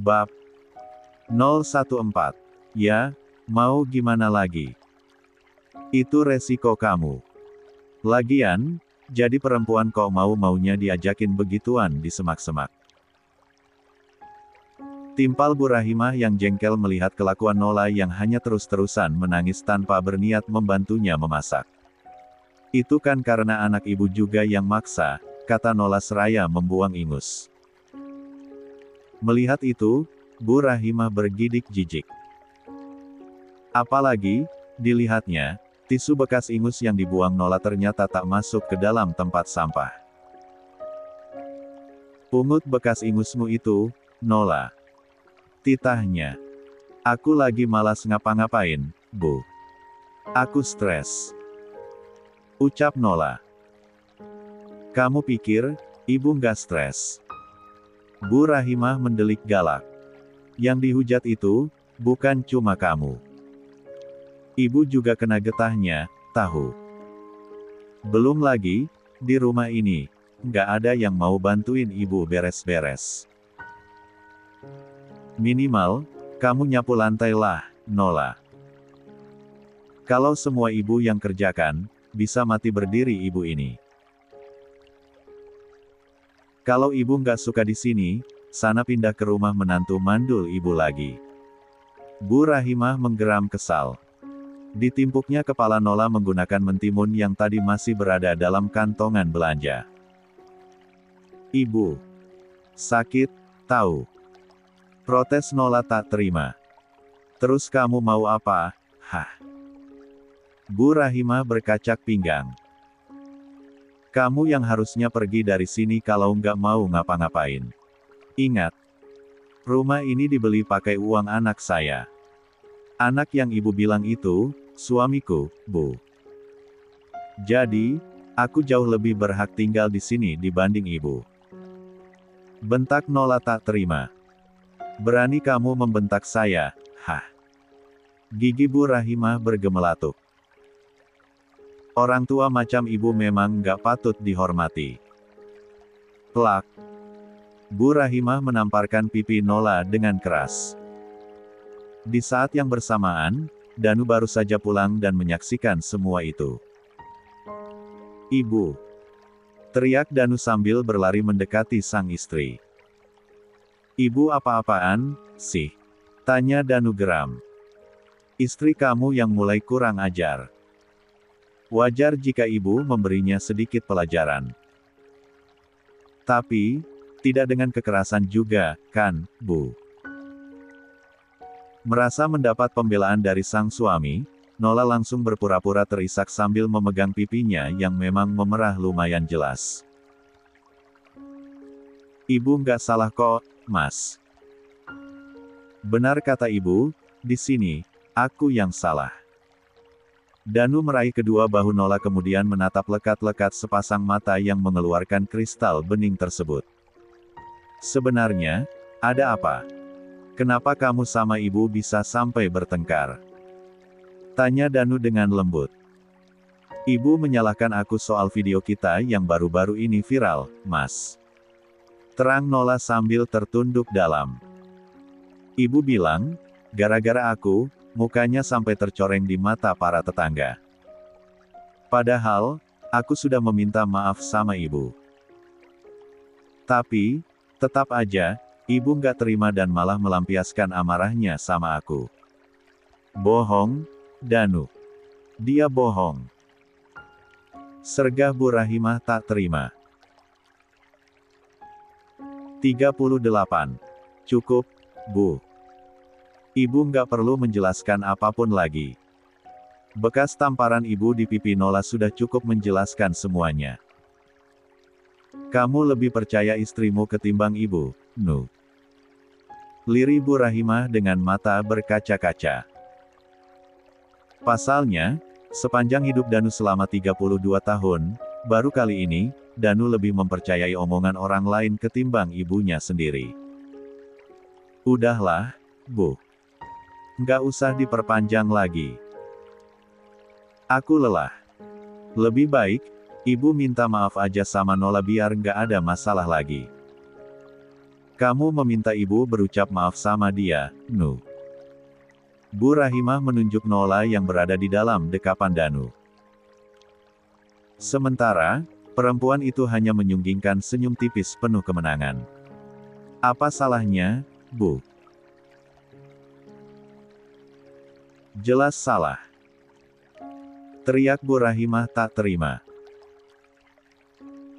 Bab 014. Ya, mau gimana lagi? Itu resiko kamu. Lagian, jadi perempuan kok mau-maunya diajakin begituan di semak-semak. Timpal Bu Rahimah yang jengkel melihat kelakuan Nola yang hanya terus-terusan menangis tanpa berniat membantunya memasak. Itu kan karena anak ibu juga yang maksa, kata Nola seraya membuang ingus. Melihat itu, Bu Rahimah bergidik jijik. Apalagi, dilihatnya, tisu bekas ingus yang dibuang Nola ternyata tak masuk ke dalam tempat sampah. Pungut bekas ingusmu itu, Nola. Titahnya. Aku lagi malas ngapa-ngapain, Bu. Aku stres. Ucap Nola. Kamu pikir, ibu nggak stres? Bu Rahimah mendelik galak. Yang dihujat itu, bukan cuma kamu. Ibu juga kena getahnya, tahu. Belum lagi, di rumah ini, nggak ada yang mau bantuin ibu beres-beres. Minimal, kamu nyapu lantai lah, Nola. Kalau semua ibu yang kerjakan, bisa mati berdiri ibu ini. Kalau ibu nggak suka di sini, sana pindah ke rumah menantu mandul ibu lagi. Bu Rahimah menggeram kesal. Ditimpuknya kepala Nola menggunakan mentimun yang tadi masih berada dalam kantongan belanja. Ibu. Sakit, tahu. Protes Nola tak terima. Terus kamu mau apa? Hah? Bu Rahimah berkacak pinggang. Kamu yang harusnya pergi dari sini kalau nggak mau ngapa-ngapain. Ingat. Rumah ini dibeli pakai uang anak saya. Anak yang ibu bilang itu, suamiku, Bu. Jadi, aku jauh lebih berhak tinggal di sini dibanding ibu. Bentak Nola tak terima. Berani kamu membentak saya, hah? Gigi Bu Rahimah bergemelatuk. Orang tua macam ibu memang nggak patut dihormati. Plak. Bu Rahimah menamparkan pipi Nola dengan keras. Di saat yang bersamaan, Danu baru saja pulang dan menyaksikan semua itu. Ibu. Teriak Danu sambil berlari mendekati sang istri. Ibu apa-apaan, sih? Tanya Danu geram. Istri kamu yang mulai kurang ajar. Wajar jika ibu memberinya sedikit pelajaran. Tapi, tidak dengan kekerasan juga, kan, Bu? Merasa mendapat pembelaan dari sang suami, Nola langsung berpura-pura terisak sambil memegang pipinya yang memang memerah lumayan jelas. Ibu nggak salah kok, Mas. Benar kata ibu, di sini, aku yang salah. Danu meraih kedua bahu Nola kemudian menatap lekat-lekat sepasang mata yang mengeluarkan kristal bening tersebut. Sebenarnya, ada apa? Kenapa kamu sama ibu bisa sampai bertengkar? Tanya Danu dengan lembut. Ibu menyalahkan aku soal video kita yang baru-baru ini viral, Mas. Terang Nola sambil tertunduk dalam. Ibu bilang, gara-gara aku, mukanya sampai tercoreng di mata para tetangga. Padahal, aku sudah meminta maaf sama ibu. Tapi, tetap aja, ibu nggak terima dan malah melampiaskan amarahnya sama aku. Bohong, Danu. Dia bohong. Sergah Bu Rahimah tak terima. 38. Cukup, Bu. Ibu nggak perlu menjelaskan apapun lagi. Bekas tamparan ibu di pipi Nola sudah cukup menjelaskan semuanya. Kamu lebih percaya istrimu ketimbang ibu, Nu. Lirih Bu Rahimah dengan mata berkaca-kaca. Pasalnya, sepanjang hidup Danu selama 32 tahun, baru kali ini, Danu lebih mempercayai omongan orang lain ketimbang ibunya sendiri. Udahlah, Bu. Nggak usah diperpanjang lagi. Aku lelah. Lebih baik, ibu minta maaf aja sama Nola biar nggak ada masalah lagi. Kamu meminta ibu berucap maaf sama dia, Nu. Bu Rahimah menunjuk Nola yang berada di dalam dekapan Danu. Sementara, perempuan itu hanya menyunggingkan senyum tipis penuh kemenangan. Apa salahnya, Bu? Jelas salah. Teriak Bu Rahimah tak terima.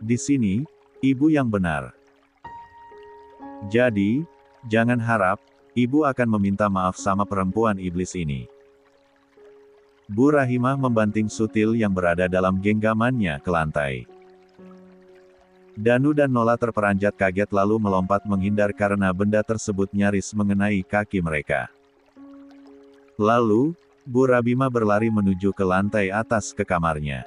Di sini, ibu yang benar. Jadi, jangan harap, ibu akan meminta maaf sama perempuan iblis ini. Bu Rahimah membanting Sutil yang berada dalam genggamannya ke lantai. Danu dan Nola terperanjat kaget lalu melompat menghindar karena benda tersebut nyaris mengenai kaki mereka. Lalu, Bu Rahimah berlari menuju ke lantai atas ke kamarnya.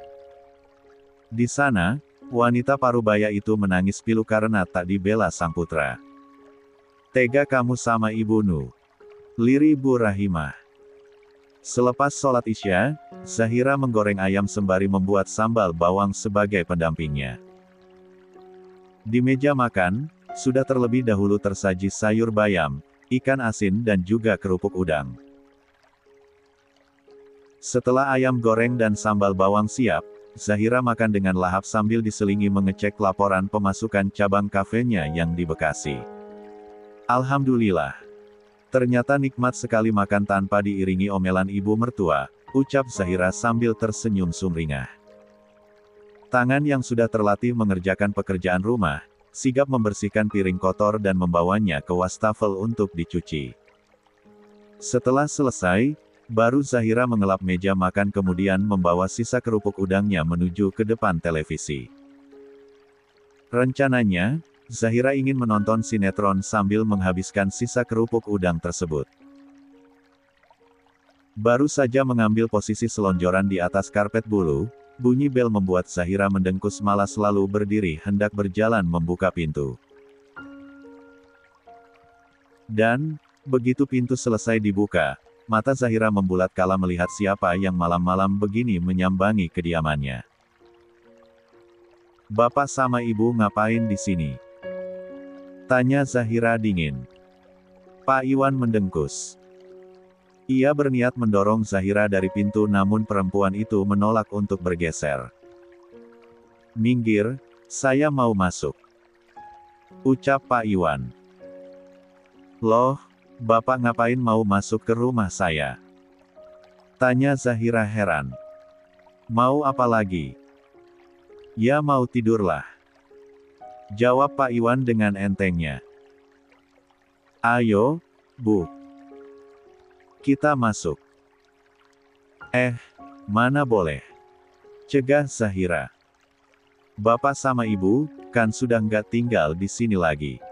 Di sana, wanita parubaya itu menangis pilu karena tak dibela sang putra. Tega kamu sama Ibu Nu. Lirih Bu Rahimah. Selepas sholat Isya, Zahira menggoreng ayam sembari membuat sambal bawang sebagai pendampingnya. Di meja makan, sudah terlebih dahulu tersaji sayur bayam, ikan asin dan juga kerupuk udang. Setelah ayam goreng dan sambal bawang siap, Zahira makan dengan lahap sambil diselingi mengecek laporan pemasukan cabang kafenya yang di Bekasi. Alhamdulillah. Ternyata nikmat sekali makan tanpa diiringi omelan ibu mertua, ucap Zahira sambil tersenyum sumringah. Tangan yang sudah terlatih mengerjakan pekerjaan rumah, sigap membersihkan piring kotor dan membawanya ke wastafel untuk dicuci. Setelah selesai, baru Zahira mengelap meja makan kemudian membawa sisa kerupuk udangnya menuju ke depan televisi. Rencananya, Zahira ingin menonton sinetron sambil menghabiskan sisa kerupuk udang tersebut. Baru saja mengambil posisi selonjoran di atas karpet bulu, bunyi bel membuat Zahira mendengkus malas lalu berdiri hendak berjalan membuka pintu. Dan, begitu pintu selesai dibuka, mata Zahira membulat kala melihat siapa yang malam-malam begini menyambangi kediamannya. Bapak sama ibu ngapain di sini? Tanya Zahira dingin. Pak Iwan mendengkus. Ia berniat mendorong Zahira dari pintu namun perempuan itu menolak untuk bergeser. Minggir, saya mau masuk. Ucap Pak Iwan. Loh, Bapak ngapain mau masuk ke rumah saya? Tanya Zahira heran. Mau apa lagi? Ya mau tidurlah. Jawab Pak Iwan dengan entengnya. Ayo, Bu. Kita masuk. Mana boleh. Cegah Zahira. Bapak sama Ibu, kan sudah nggak tinggal di sini lagi.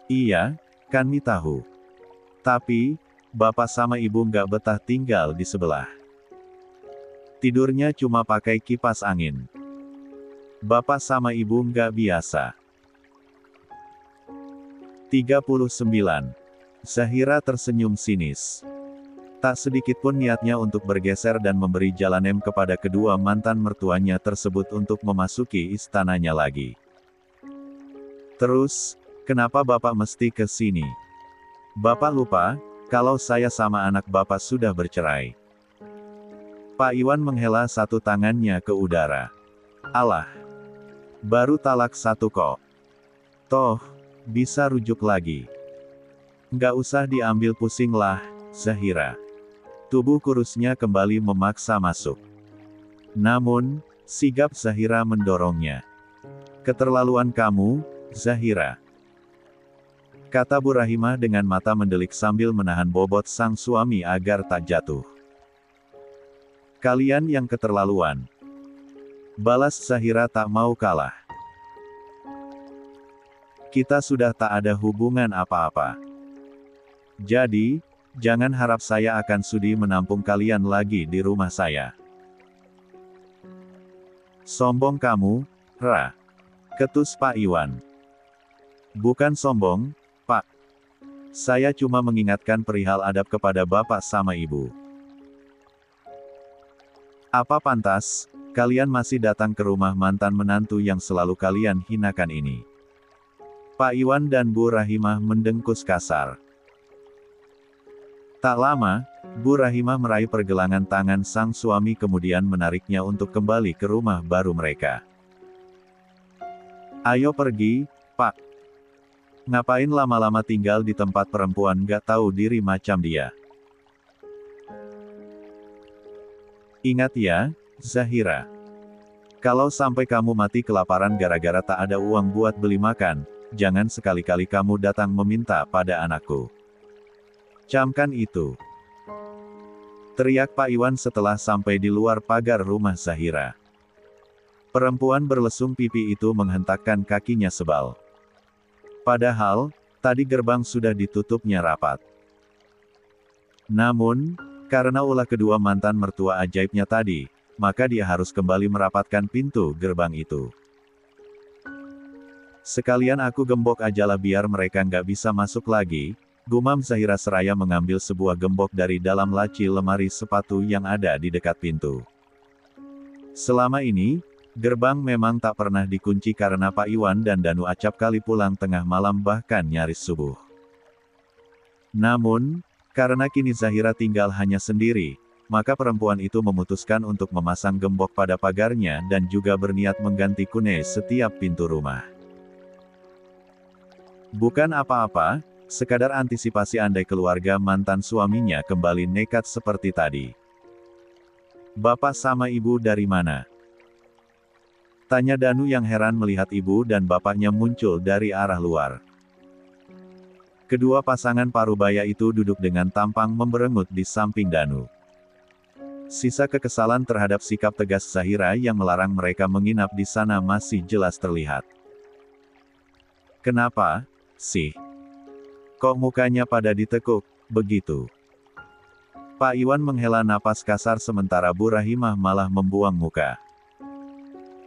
Iya, kami tahu. Tapi, Bapak sama Ibu nggak betah tinggal di sebelah. Tidurnya cuma pakai kipas angin. Bapak sama Ibu nggak biasa. 39. Zahira tersenyum sinis. Tak sedikit pun niatnya untuk bergeser dan memberi jalanem kepada kedua mantan mertuanya tersebut untuk memasuki istananya lagi. Terus, kenapa Bapak mesti ke sini? Bapak lupa, kalau saya sama anak Bapak sudah bercerai. Pak Iwan menghela satu tangannya ke udara. Alah. Baru talak satu kok. Toh, bisa rujuk lagi. Nggak usah diambil pusing lah, Zahira. Tubuh kurusnya kembali memaksa masuk. Namun, sigap Zahira mendorongnya. Keterlaluan kamu, Zahira. Kata Bu Rahimah dengan mata mendelik sambil menahan bobot sang suami agar tak jatuh. Kalian yang keterlaluan. Balas Zahira tak mau kalah. Kita sudah tak ada hubungan apa-apa. Jadi, jangan harap saya akan sudi menampung kalian lagi di rumah saya. Sombong kamu, Ra. Ketus Pak Iwan. Bukan sombong, Pak. Saya cuma mengingatkan perihal adab kepada Bapak sama Ibu. Apa pantas, kalian masih datang ke rumah mantan menantu yang selalu kalian hinakan ini? Pak Iwan dan Bu Rahimah mendengkus kasar. Tak lama, Bu Rahimah meraih pergelangan tangan sang suami kemudian menariknya untuk kembali ke rumah baru mereka. Ayo pergi, Pak. Ngapain lama-lama tinggal di tempat perempuan gak tahu diri macam dia? Ingat ya, Zahira. Kalau sampai kamu mati kelaparan gara-gara tak ada uang buat beli makan, jangan sekali-kali kamu datang meminta pada anakku. Camkan itu. Teriak Pak Iwan setelah sampai di luar pagar rumah Zahira. Perempuan berlesung pipi itu menghentakkan kakinya sebal. Padahal, tadi gerbang sudah ditutupnya rapat. Namun, karena ulah kedua mantan mertua ajaibnya tadi, maka dia harus kembali merapatkan pintu gerbang itu. Sekalian aku gembok ajalah biar mereka nggak bisa masuk lagi, gumam Zahira seraya mengambil sebuah gembok dari dalam laci lemari sepatu yang ada di dekat pintu. Selama ini, gerbang memang tak pernah dikunci karena Pak Iwan dan Danu acap kali pulang tengah malam bahkan nyaris subuh. Namun, karena kini Zahira tinggal hanya sendiri, maka perempuan itu memutuskan untuk memasang gembok pada pagarnya dan juga berniat mengganti kunci setiap pintu rumah. Bukan apa-apa, sekadar antisipasi andai keluarga mantan suaminya kembali nekat seperti tadi. Bapak sama ibu dari mana? Tanya Danu yang heran melihat ibu dan bapaknya muncul dari arah luar. Kedua pasangan parubaya itu duduk dengan tampang memberengut di samping Danu. Sisa kekesalan terhadap sikap tegas Zahira yang melarang mereka menginap di sana masih jelas terlihat. Kenapa, sih? Kok mukanya pada ditekuk, begitu? Pak Iwan menghela napas kasar sementara Bu Rahimah malah membuang muka.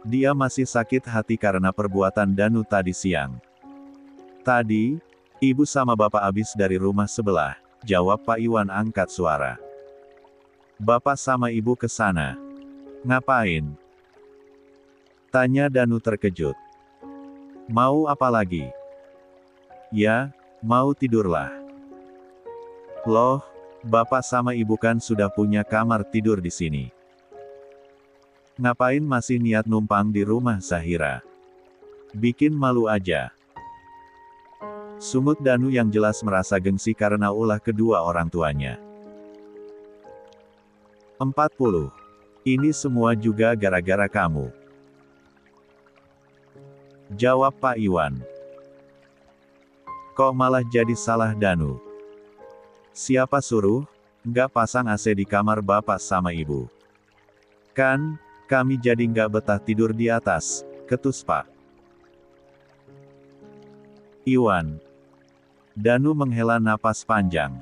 Dia masih sakit hati karena perbuatan Danu tadi siang. Tadi, ibu sama bapak habis dari rumah sebelah, jawab Pak Iwan angkat suara. Bapak sama ibu ke sana. Ngapain? Tanya Danu terkejut. Mau apa lagi? Ya, mau tidurlah. Loh, bapak sama ibu kan sudah punya kamar tidur di sini. Ngapain masih niat numpang di rumah Zahira? Bikin malu aja. Sungut Danu yang jelas merasa gengsi karena ulah kedua orang tuanya. 40. Ini semua juga gara-gara kamu. Jawab Pak Iwan. Kok malah jadi salah Danu? Siapa suruh, nggak pasang AC di kamar bapak sama ibu? Kan, kami jadi nggak betah tidur di atas, ketus Pak Iwan. Danu menghela napas panjang.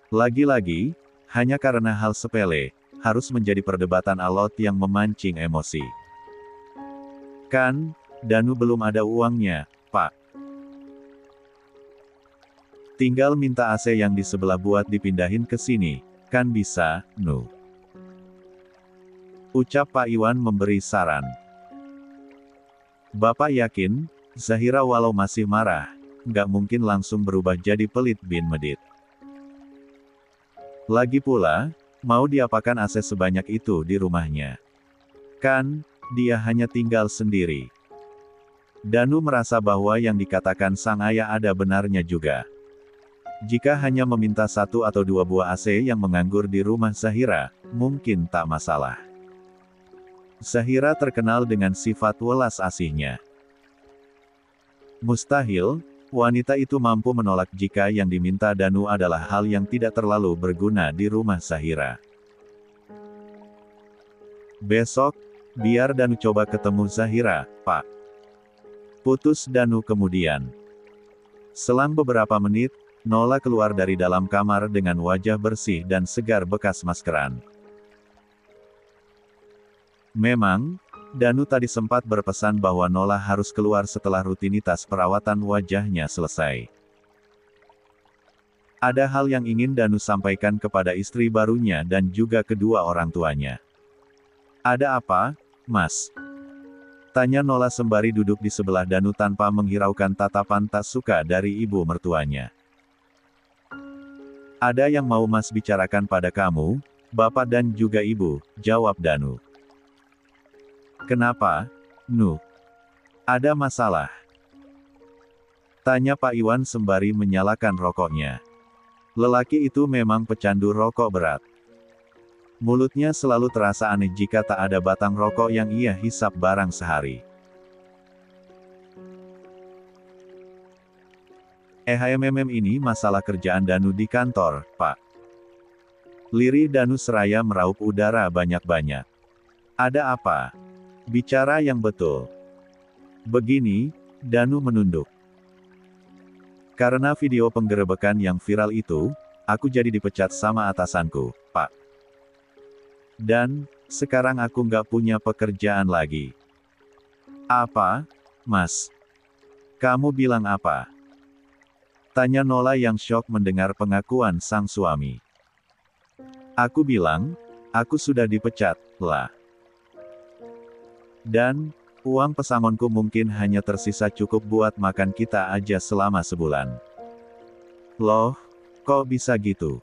Lagi-lagi, hanya karena hal sepele, harus menjadi perdebatan alot yang memancing emosi. Kan, Danu belum ada uangnya, Pak. Tinggal minta AC yang di sebelah buat dipindahin ke sini, kan bisa, Nu. Ucap Pak Iwan memberi saran. Bapak yakin, Zahira walau masih marah, nggak mungkin langsung berubah jadi pelit bin medit. Lagi pula, mau diapakan AC sebanyak itu di rumahnya? Kan, dia hanya tinggal sendiri. Danu merasa bahwa yang dikatakan sang ayah ada benarnya juga. Jika hanya meminta 1 atau 2 buah AC yang menganggur di rumah Zahira, mungkin tak masalah. Zahira terkenal dengan sifat welas asihnya. Mustahil, wanita itu mampu menolak jika yang diminta Danu adalah hal yang tidak terlalu berguna di rumah Zahira. Besok, biar Danu coba ketemu Zahira, Pak. Putus Danu kemudian. Selang beberapa menit, Nola keluar dari dalam kamar dengan wajah bersih dan segar bekas maskeran. Memang, Danu tadi sempat berpesan bahwa Nola harus keluar setelah rutinitas perawatan wajahnya selesai. Ada hal yang ingin Danu sampaikan kepada istri barunya dan juga kedua orang tuanya. Ada apa, Mas? Tanya Nola sembari duduk di sebelah Danu tanpa menghiraukan tatapan tak suka dari ibu mertuanya. Ada yang mau Mas bicarakan pada kamu, Bapak dan juga Ibu, jawab Danu. Kenapa, Nu? Ada masalah? Tanya Pak Iwan sembari menyalakan rokoknya. Lelaki itu memang pecandu rokok berat. Mulutnya selalu terasa aneh jika tak ada batang rokok yang ia hisap barang sehari. Ini masalah kerjaan Danu di kantor, Pak. Liri Danu seraya meraup udara banyak-banyak. Ada apa? Bicara yang betul. Begini, Danu menunduk. Karena video penggerebekan yang viral itu, aku jadi dipecat sama atasanku, Pak. Dan, sekarang aku nggak punya pekerjaan lagi. Apa, Mas? Kamu bilang apa? Tanya Nola yang syok mendengar pengakuan sang suami. Aku bilang, aku sudah dipecat, lah. Dan, uang pesangonku mungkin hanya tersisa cukup buat makan kita aja selama sebulan. Loh, kok bisa gitu?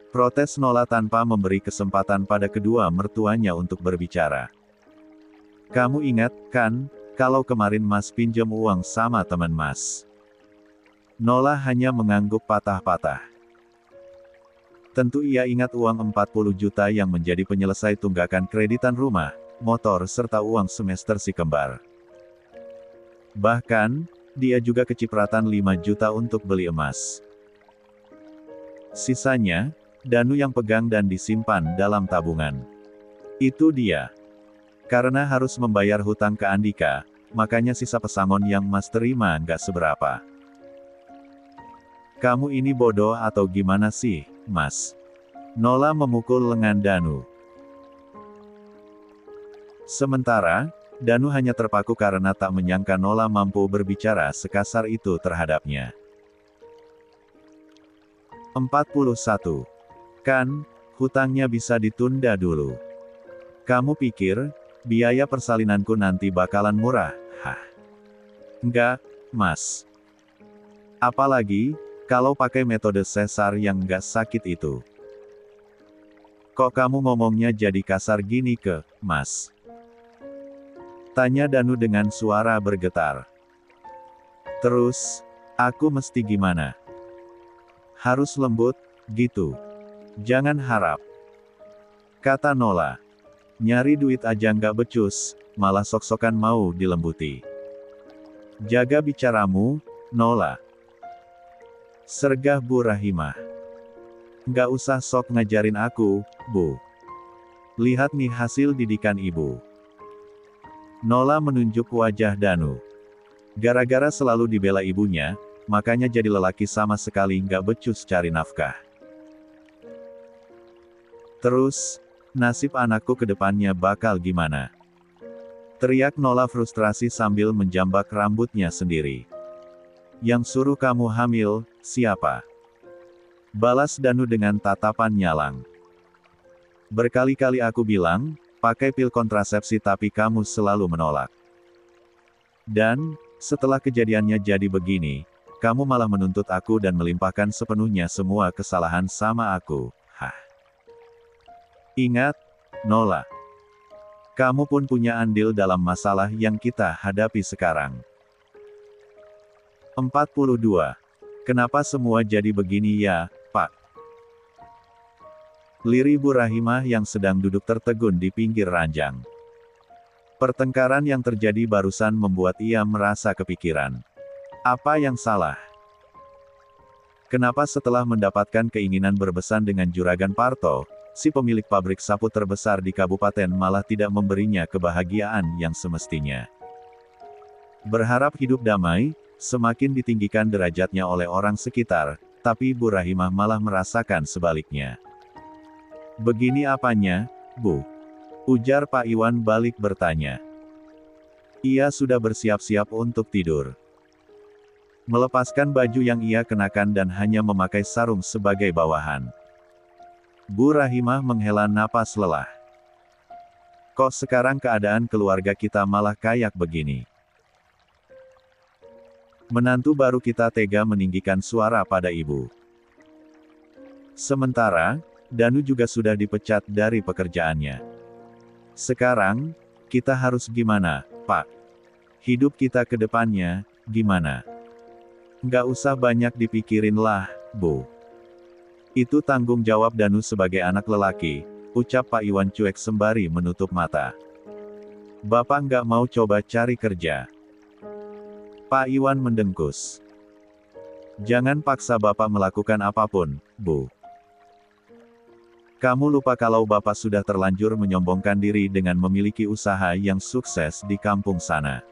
Protes Nola tanpa memberi kesempatan pada kedua mertuanya untuk berbicara. Kamu ingat, kan, kalau kemarin Mas pinjam uang sama teman Mas? Nola hanya mengangguk patah-patah. Tentu ia ingat uang 40 juta yang menjadi penyelesai tunggakan kreditan rumah, motor serta uang semester si kembar. Bahkan, dia juga kecipratan 5 juta untuk beli emas. Sisanya, Danu yang pegang dan disimpan dalam tabungan. Itu dia. Karena harus membayar hutang ke Andika, makanya sisa pesangon yang Mas terima nggak seberapa. Kamu ini bodoh atau gimana sih, Mas? Nola memukul lengan Danu. Sementara, Danu hanya terpaku karena tak menyangka Nola mampu berbicara sekasar itu terhadapnya. 41. Kan, hutangnya bisa ditunda dulu. Kamu pikir, biaya persalinanku nanti bakalan murah, hah? Enggak, Mas. Apalagi, kalau pakai metode sesar yang enggak sakit itu. Kok kamu ngomongnya jadi kasar gini ke, Mas? Tanya Danu dengan suara bergetar. Terus, aku mesti gimana? Harus lembut, gitu. Jangan harap. Kata Nola. Nyari duit aja nggak becus, malah sok-sokan mau dilembuti. Jaga bicaramu, Nola. Sergah Bu Rahimah. Nggak usah sok ngajarin aku, Bu. Lihat nih hasil didikan ibu. Nola menunjuk wajah Danu. Gara-gara selalu dibela ibunya, makanya jadi lelaki sama sekali nggak becus cari nafkah. Terus, nasib anakku ke depannya bakal gimana? Teriak Nola frustrasi sambil menjambak rambutnya sendiri. Yang suruh kamu hamil, siapa? Balas Danu dengan tatapan nyalang. Berkali-kali aku bilang, pakai pil kontrasepsi tapi kamu selalu menolak. Dan, setelah kejadiannya jadi begini, kamu malah menuntut aku dan melimpahkan sepenuhnya semua kesalahan sama aku, hah? Ingat, Nola. Kamu pun punya andil dalam masalah yang kita hadapi sekarang. 42. Kenapa semua jadi begini ya, Pak? Liri Bu Rahimah yang sedang duduk tertegun di pinggir ranjang. Pertengkaran yang terjadi barusan membuat ia merasa kepikiran. Apa yang salah? Kenapa setelah mendapatkan keinginan berbesan dengan Juragan Parto, si pemilik pabrik sapu terbesar di kabupaten malah tidak memberinya kebahagiaan yang semestinya? Berharap hidup damai, semakin ditinggikan derajatnya oleh orang sekitar, tapi Bu Rahimah malah merasakan sebaliknya. Begini apanya, Bu? Ujar Pak Iwan balik bertanya. Ia sudah bersiap-siap untuk tidur. Melepaskan baju yang ia kenakan dan hanya memakai sarung sebagai bawahan. Bu Rahimah menghela napas lelah. Kok sekarang keadaan keluarga kita malah kayak begini? Menantu baru kita tega meninggikan suara pada ibu. Sementara, Danu juga sudah dipecat dari pekerjaannya. Sekarang, kita harus gimana, Pak? Hidup kita ke depannya, gimana? Nggak usah banyak dipikirin lah, Bu. Itu tanggung jawab Danu sebagai anak lelaki, ucap Pak Iwan cuek sembari menutup mata. Bapak nggak mau coba cari kerja? Pak Iwan mendengkus. Jangan paksa Bapak melakukan apapun, Bu. Kamu lupa kalau Bapak sudah terlanjur menyombongkan diri dengan memiliki usaha yang sukses di kampung sana.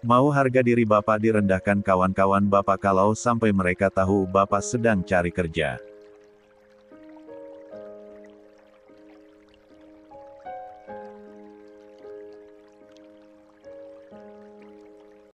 Mau harga diri Bapak direndahkan kawan-kawan Bapak kalau sampai mereka tahu Bapak sedang cari kerja.